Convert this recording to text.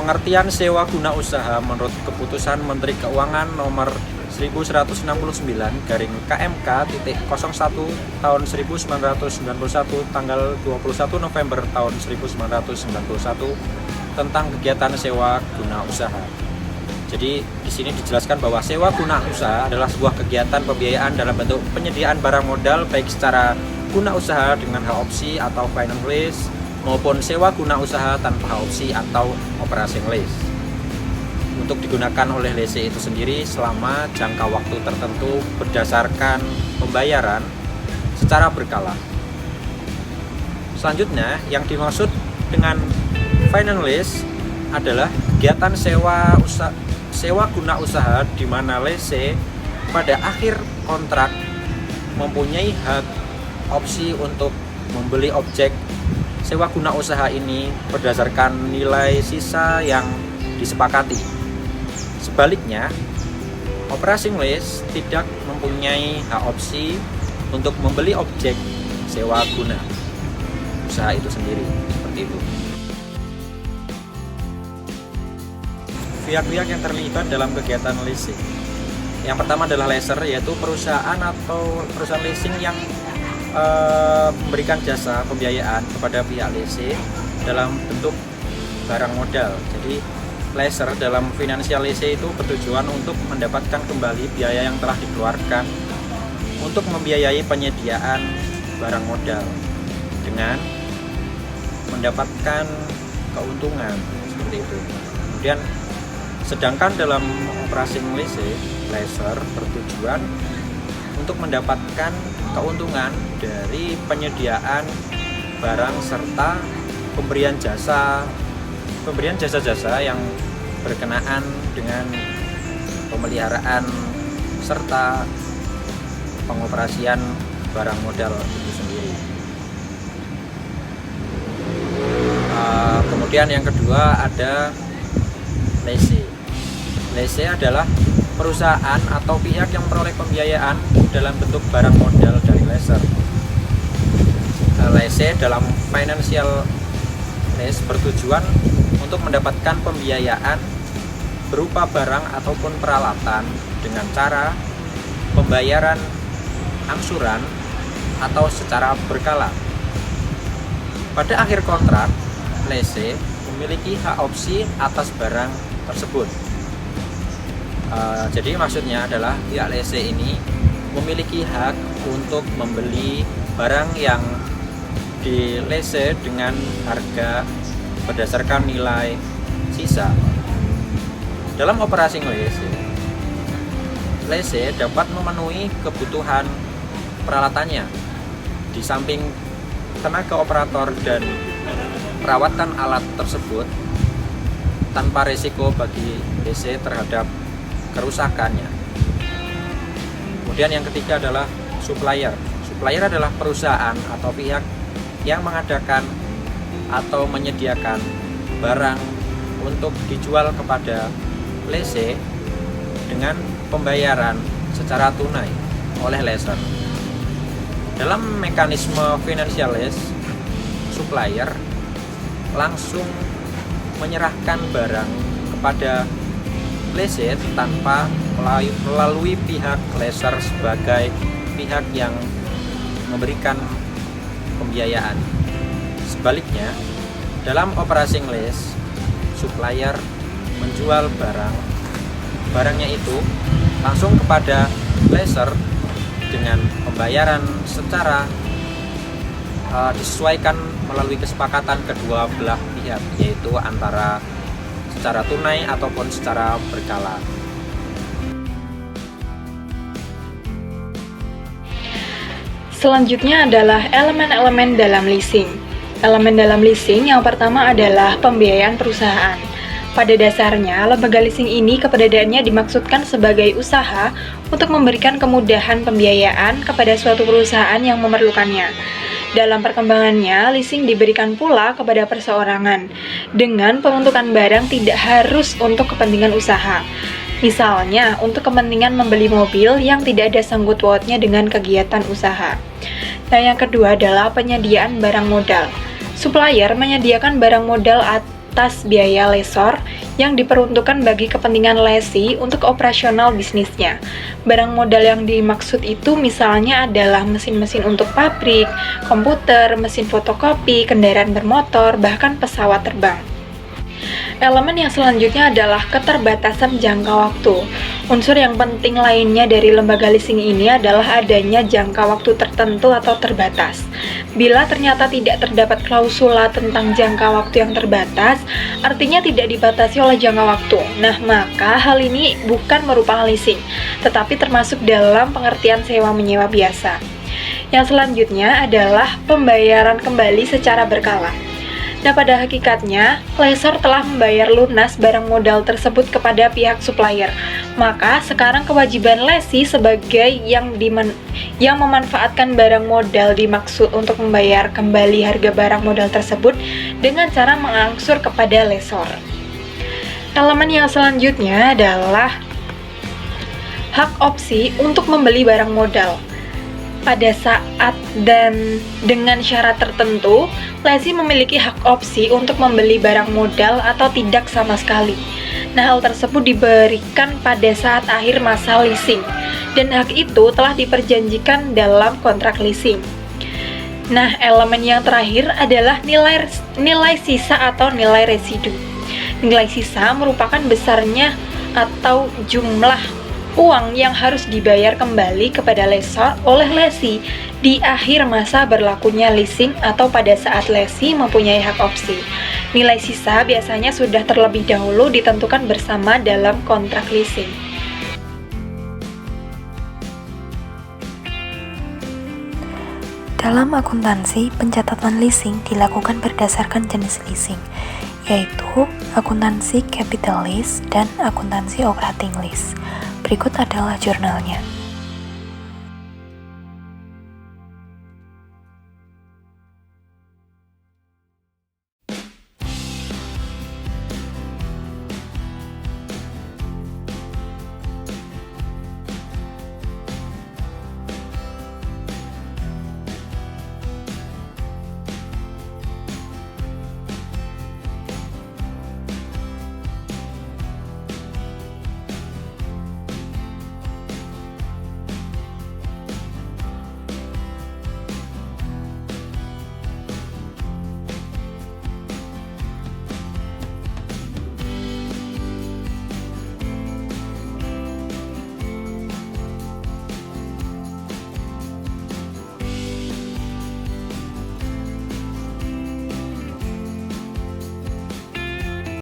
Pengertian sewa guna usaha menurut Keputusan Menteri Keuangan Nomor 1169/KMK.01 tahun 1991 tanggal 21 November tahun 1991 tentang kegiatan sewa guna usaha. Jadi di sini dijelaskan bahwa sewa guna usaha adalah sebuah kegiatan pembiayaan dalam bentuk penyediaan barang modal baik secara guna usaha dengan hak opsi atau finance lease maupun sewa guna usaha tanpa hak opsi atau operating lease. Untuk digunakan oleh lese itu sendiri selama jangka waktu tertentu berdasarkan pembayaran secara berkala. Selanjutnya, yang dimaksud dengan finance lease adalah kegiatan sewa guna usaha di mana lese pada akhir kontrak mempunyai hak opsi untuk membeli objek sewa guna usaha ini berdasarkan nilai sisa yang disepakati. Sebaliknya, operating lease tidak mempunyai hak opsi untuk membeli objek sewa guna usaha itu sendiri, seperti itu. Pihak-pihak yang terlibat dalam kegiatan leasing. Yang pertama adalah lesser, yaitu perusahaan atau perusahaan leasing yang memberikan jasa pembiayaan kepada pihak leasing dalam bentuk barang modal. Jadi lesser dalam financial lease itu bertujuan untuk mendapatkan kembali biaya yang telah dikeluarkan untuk membiayai penyediaan barang modal dengan mendapatkan keuntungan, seperti itu. Kemudian sedangkan dalam operating lease, lesser bertujuan untuk mendapatkan keuntungan dari penyediaan barang serta pemberian jasa-jasa yang berkenaan dengan pemeliharaan serta pengoperasian barang modal itu sendiri. Kemudian yang kedua ada lese. Lese adalah perusahaan atau pihak yang memperoleh pembiayaan dalam bentuk barang modal dari lesser. Lese dalam financial lease bertujuan untuk mendapatkan pembiayaan berupa barang ataupun peralatan dengan cara pembayaran angsuran atau secara berkala. Pada akhir kontrak, lese memiliki hak opsi atas barang tersebut. Jadi maksudnya adalah pihak lese ini memiliki hak untuk membeli barang yang di lese dengan harga berdasarkan nilai sisa. Dalam operating lese dapat memenuhi kebutuhan peralatannya. Di samping tenaga operator dan perawatan alat tersebut tanpa risiko bagi lese terhadap kerusakannya. Kemudian yang ketiga adalah supplier. Supplier adalah perusahaan atau pihak yang mengadakan atau menyediakan barang untuk dijual kepada lese dengan pembayaran secara tunai oleh lesser. Dalam mekanisme financial lease, supplier langsung menyerahkan barang kepada lese tanpa melalui pihak lesser sebagai pihak yang memberikan pembiayaan. Sebaliknya, dalam operating lease, supplier menjual barangnya itu langsung kepada lesser dengan pembayaran secara disesuaikan melalui kesepakatan kedua belah pihak, yaitu antara secara tunai ataupun secara berkala. Selanjutnya adalah elemen-elemen dalam leasing. Elemen dalam leasing yang pertama adalah pembiayaan perusahaan. Pada dasarnya, lembaga leasing ini keberadaannya dimaksudkan sebagai usaha untuk memberikan kemudahan pembiayaan kepada suatu perusahaan yang memerlukannya. Dalam perkembangannya, leasing diberikan pula kepada perseorangan dengan pembentukan barang tidak harus untuk kepentingan usaha. Misalnya, untuk kepentingan membeli mobil yang tidak ada sangkut pautnya dengan kegiatan usaha. Dan yang kedua adalah penyediaan barang modal. Supplier menyediakan barang modal atas biaya lesor yang diperuntukkan bagi kepentingan lesi untuk operasional bisnisnya. Barang modal yang dimaksud itu misalnya adalah mesin-mesin untuk pabrik, komputer, mesin fotokopi, kendaraan bermotor, bahkan pesawat terbang. Elemen yang selanjutnya adalah keterbatasan jangka waktu. Unsur yang penting lainnya dari lembaga leasing ini adalah adanya jangka waktu tertentu atau terbatas. Bila ternyata tidak terdapat klausula tentang jangka waktu yang terbatas, artinya tidak dibatasi oleh jangka waktu. Nah, maka hal ini bukan merupakan leasing, tetapi termasuk dalam pengertian sewa-menyewa biasa. Yang selanjutnya adalah pembayaran kembali secara berkala. Nah, pada hakikatnya, lessor telah membayar lunas barang modal tersebut kepada pihak supplier. Maka, sekarang kewajiban lesi sebagai yang memanfaatkan barang modal dimaksud untuk membayar kembali harga barang modal tersebut dengan cara mengangsur kepada lessor. Elemen yang selanjutnya adalah hak opsi untuk membeli barang modal. Pada saat dan dengan syarat tertentu, lesi memiliki hak opsi untuk membeli barang modal atau tidak sama sekali. Nah, hal tersebut diberikan pada saat akhir masa leasing, dan hak itu telah diperjanjikan dalam kontrak leasing. Nah, elemen yang terakhir adalah nilai sisa atau nilai residu. Nilai sisa merupakan besarnya atau jumlah uang yang harus dibayar kembali kepada lessor oleh lesi di akhir masa berlakunya leasing atau pada saat lesi mempunyai hak opsi. Nilai sisa biasanya sudah terlebih dahulu ditentukan bersama dalam kontrak leasing. Dalam akuntansi, pencatatan leasing dilakukan berdasarkan jenis leasing, yaitu akuntansi capital lease dan akuntansi operating lease. Berikut adalah jurnalnya.